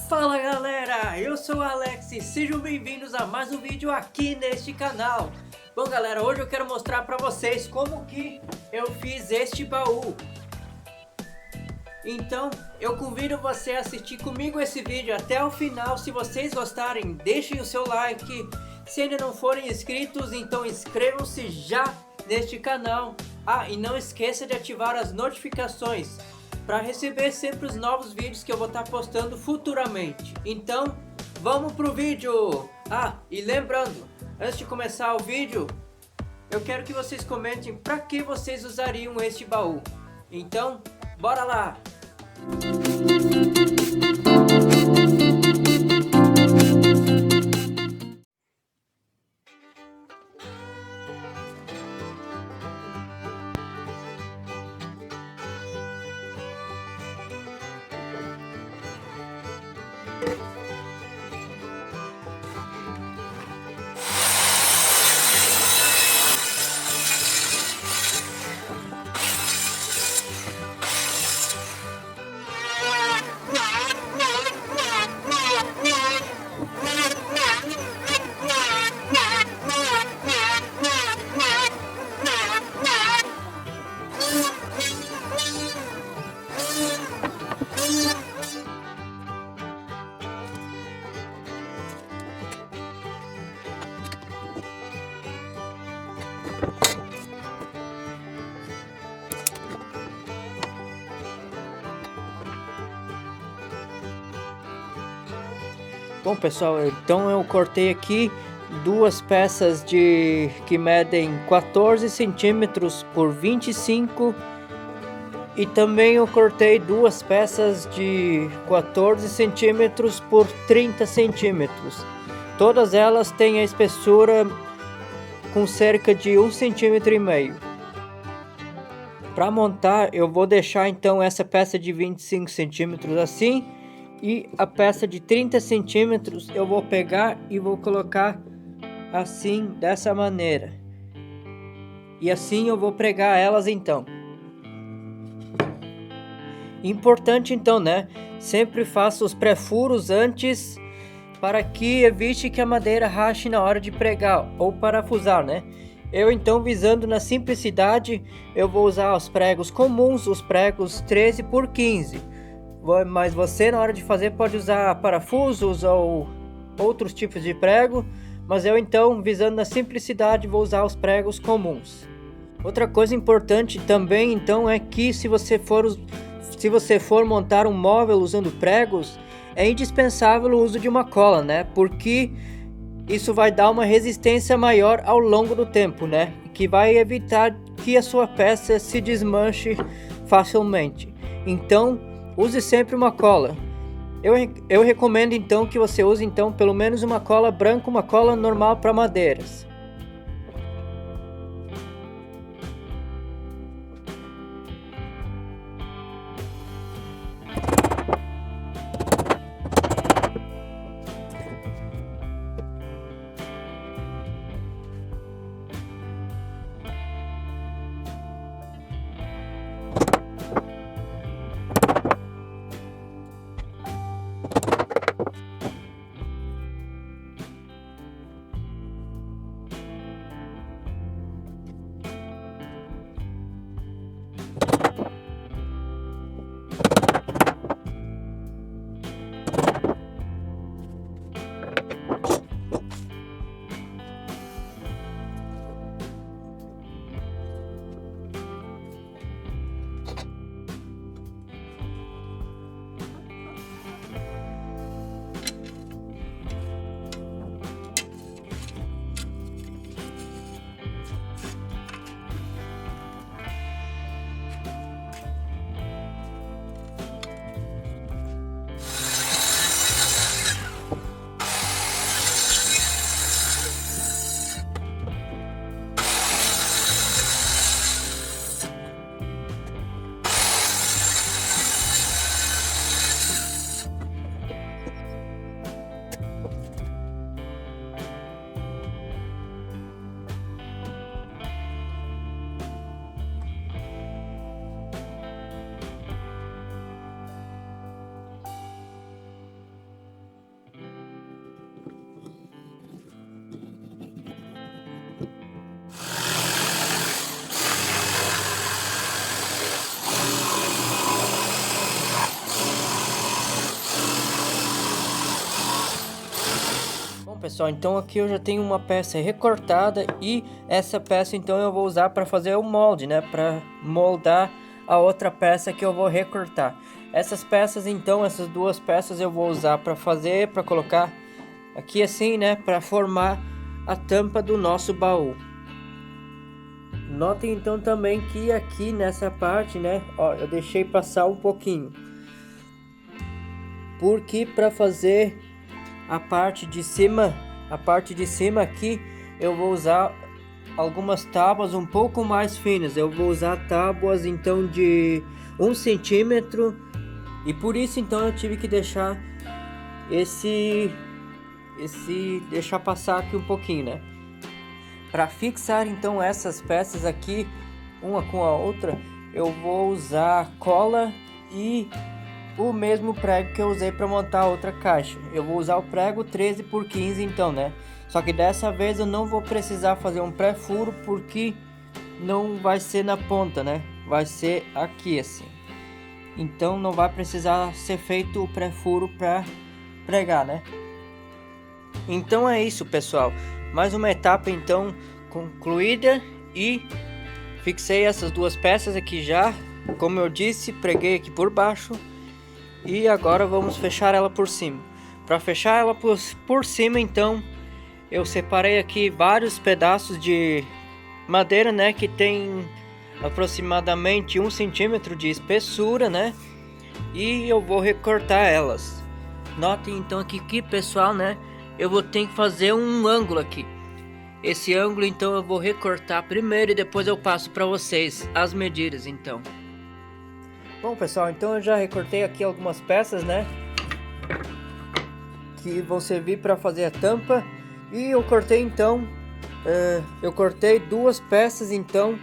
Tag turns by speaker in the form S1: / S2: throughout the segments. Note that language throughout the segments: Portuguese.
S1: Fala galera, eu sou o Alex e sejam bem-vindos a mais um vídeo aqui neste canal. Bom galera, hoje eu quero mostrar pra vocês como que eu fiz este baú. Então eu convido você a assistir comigo esse vídeo até o final. Se vocês gostarem, deixem o seu like. Se ainda não forem inscritos, então inscrevam-se já neste canal. Ah, e não esqueça de ativar as notificações para receber sempre os novos vídeos que eu vou estar postando futuramente. Então, vamos pro vídeo! Ah, e lembrando, antes de começar o vídeo, eu quero que vocês comentem para que vocês usariam este baú. Então, bora lá! Bom pessoal, então eu cortei aqui duas peças que medem 14 centímetros por 25 e também eu cortei duas peças de 14 centímetros por 30 centímetros. Todas elas têm a espessura com cerca de 1,5 cm. Para montar eu vou deixar então essa peça de 25 centímetros assim. E a peça de 30 centímetros eu vou pegar e vou colocar assim, dessa maneira. E assim eu vou pregar elas então. Importante então, né? Sempre faça os pré-furos antes para que evite que a madeira rache na hora de pregar ou parafusar, né? Eu então, visando na simplicidade, eu vou usar os pregos comuns, os pregos 13 por 15. Mas você na hora de fazer pode usar parafusos ou outros tipos de prego, mas eu então, visando na simplicidade, vou usar os pregos comuns. Outra coisa importante também então é que se você for montar um móvel usando pregos, é indispensável o uso de uma cola, né? Porque isso vai dar uma resistência maior ao longo do tempo, né? Que vai evitar que a sua peça se desmanche facilmente. Então, use sempre uma cola. Eu recomendo então que você use então pelo menos uma cola branca, uma cola normal para madeiras. Bom, pessoal, então aqui eu já tenho uma peça recortada e essa peça então eu vou usar para fazer o molde, né, para moldar a outra peça que eu vou recortar. Essas peças então, essas duas peças eu vou usar para fazer, para colocar aqui assim, né, para formar a tampa do nosso baú. Notem então também que aqui nessa parte, né, ó, eu deixei passar um pouquinho, porque para fazer a parte de cima aqui eu vou usar algumas tábuas um pouco mais finas. Eu vou usar tábuas então de 1 centímetro, e por isso então eu tive que deixar deixar passar aqui um pouquinho, né? Para fixar então essas peças aqui uma com a outra, eu vou usar cola e o mesmo prego que eu usei para montar a outra caixa. Eu vou usar o prego 13 por 15 então, né? Só que dessa vez eu não vou precisar fazer um pré-furo, porque não vai ser na ponta, né? Vai ser aqui assim. Então não vai precisar ser feito o pré-furo para pregar, né? Então é isso, pessoal. Mais uma etapa então concluída, e fixei essas duas peças aqui já. Como eu disse, preguei aqui por baixo. E agora vamos fechar ela por cima. Para fechar ela por cima, então, eu separei aqui vários pedaços de madeira, né, que tem aproximadamente 1 centímetro de espessura, né, e eu vou recortar elas. Notem então aqui, pessoal, né, eu vou ter que fazer um ângulo aqui. Esse ângulo então eu vou recortar primeiro e depois eu passo para vocês as medidas então. Bom, pessoal, então eu já recortei aqui algumas peças, né, que vão servir para fazer a tampa. E eu cortei então, eu cortei duas peças então,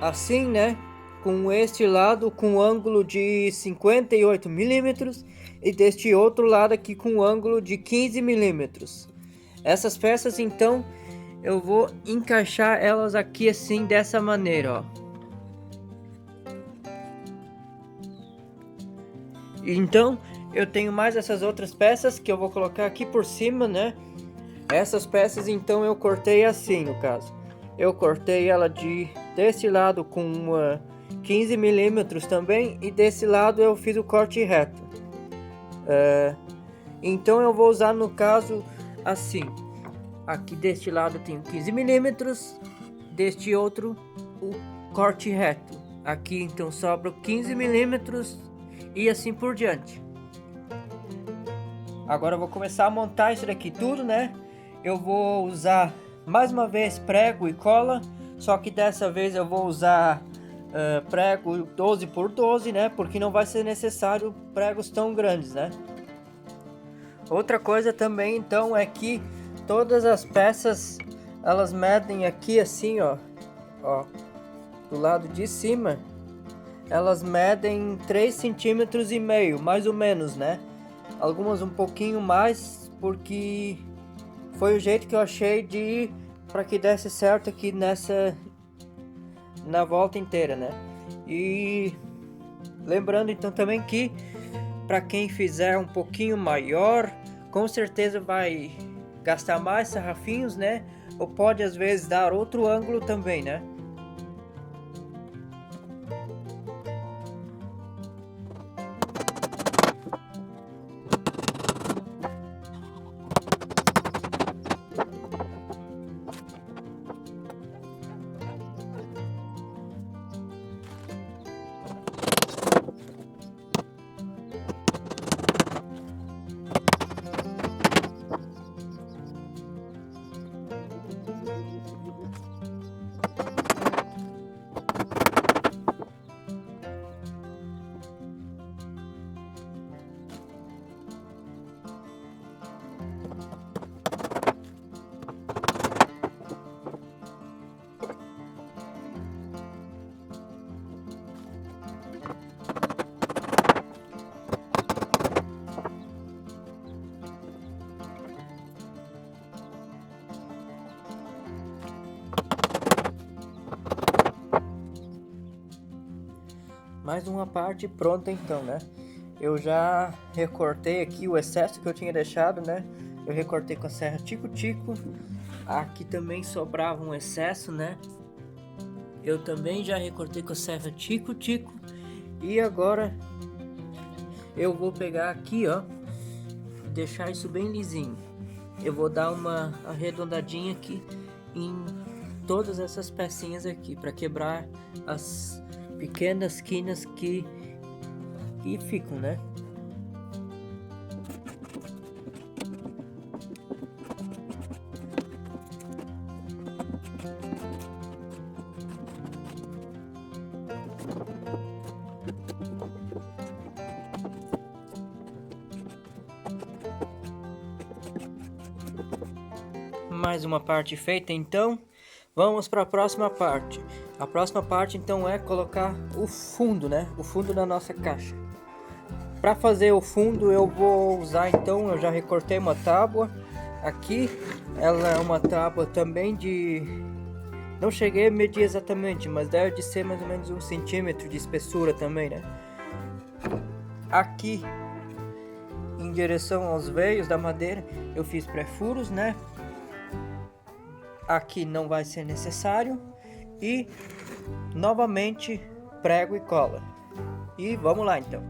S1: assim, né, com este lado com ângulo de 58 milímetros e deste outro lado aqui com ângulo de 15 milímetros. Essas peças então eu vou encaixar elas aqui assim, dessa maneira, ó. Então eu tenho mais essas outras peças que eu vou colocar aqui por cima, né? Essas peças então eu cortei assim, no caso. Eu cortei ela desse lado com 15 milímetros também, e desse lado eu fiz o corte reto. Então eu vou usar no caso assim. Aqui deste lado eu tenho 15 milímetros, deste outro o corte reto. Aqui então sobra 15 milímetros e assim por diante. Agora eu vou começar a montar isso daqui tudo, né? Eu vou usar mais uma vez prego e cola, só que dessa vez eu vou usar prego 12 por 12, né? Porque não vai ser necessário pregos tão grandes, né? Outra coisa também então é que todas as peças elas medem aqui assim, ó, do lado de cima. Elas medem 3,5 centímetros, mais ou menos, né? Algumas um pouquinho mais, porque foi o jeito que eu achei de ir para que desse certo aqui na volta inteira, né? E lembrando então também que para quem fizer um pouquinho maior, com certeza vai gastar mais sarrafinhos, né? Ou pode às vezes dar outro ângulo também, né? Mais uma parte pronta então, né? Eu já recortei aqui o excesso que eu tinha deixado, né? eu recortei com a serra tico-tico. Aqui também sobrava um excesso, né? Eu também já recortei com a serra tico-tico. E agora eu vou pegar aqui, ó, deixar isso bem lisinho. Eu vou dar uma arredondadinha aqui em todas essas pecinhas aqui para quebrar as pequenas quinas que ficam, né? Mais uma parte feita, então vamos para a próxima parte. A próxima parte então é colocar o fundo, né? O fundo da nossa caixa. Para fazer o fundo eu vou usar, então eu já recortei uma tábua aqui. Ela é uma tábua também de... não cheguei a medir exatamente, mas deve de ser mais ou menos 1 centímetro de espessura também, né? Aqui em direção aos veios da madeira eu fiz pré-furos, né? Aqui não vai ser necessário. E novamente prego e cola. E vamos lá então.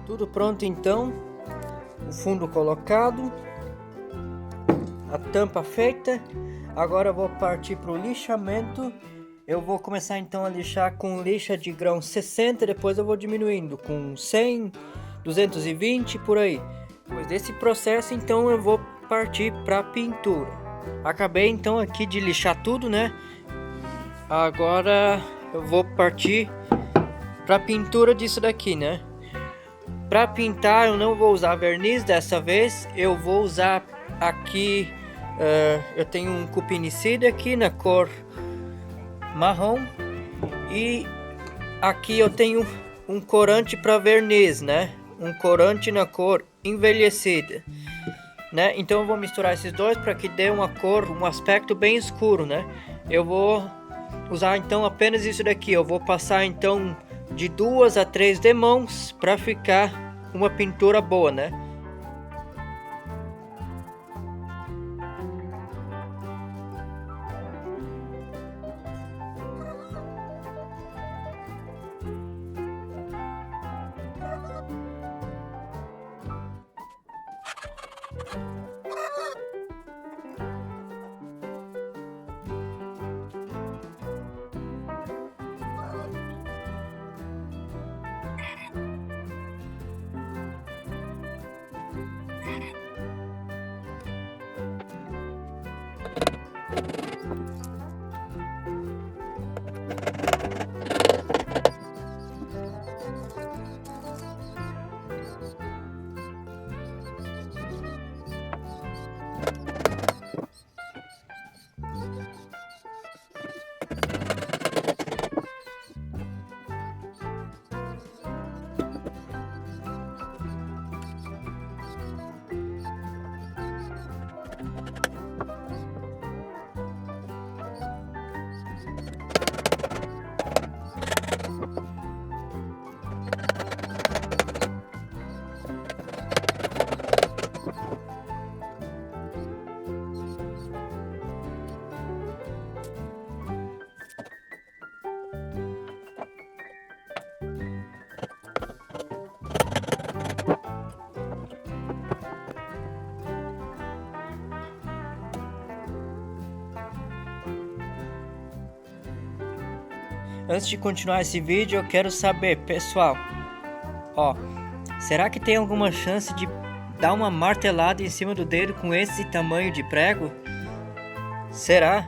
S1: Tudo pronto então. O fundo colocado. A tampa feita. Agora eu vou partir para o lixamento. Eu vou começar então a lixar com lixa de grão 60, depois eu vou diminuindo com 100, 220 por aí. Depois desse processo então eu vou partir para pintura. Acabei então aqui de lixar tudo, né? Agora eu vou partir para pintura disso daqui, né? Para pintar eu não vou usar verniz dessa vez, eu vou usar aqui, eu tenho um cupinicida aqui na cor marrom e aqui eu tenho um corante para verniz, né? Um corante na cor envelhecida, né? Então eu vou misturar esses dois para que dê uma cor, um aspecto bem escuro, né? Eu vou usar então apenas isso daqui. Eu vou passar então de 2 a 3 demãos para ficar uma pintura boa, né? Antes de continuar esse vídeo, eu quero saber, pessoal, ó, será que tem alguma chance de dar uma martelada em cima do dedo com esse tamanho de prego? Será?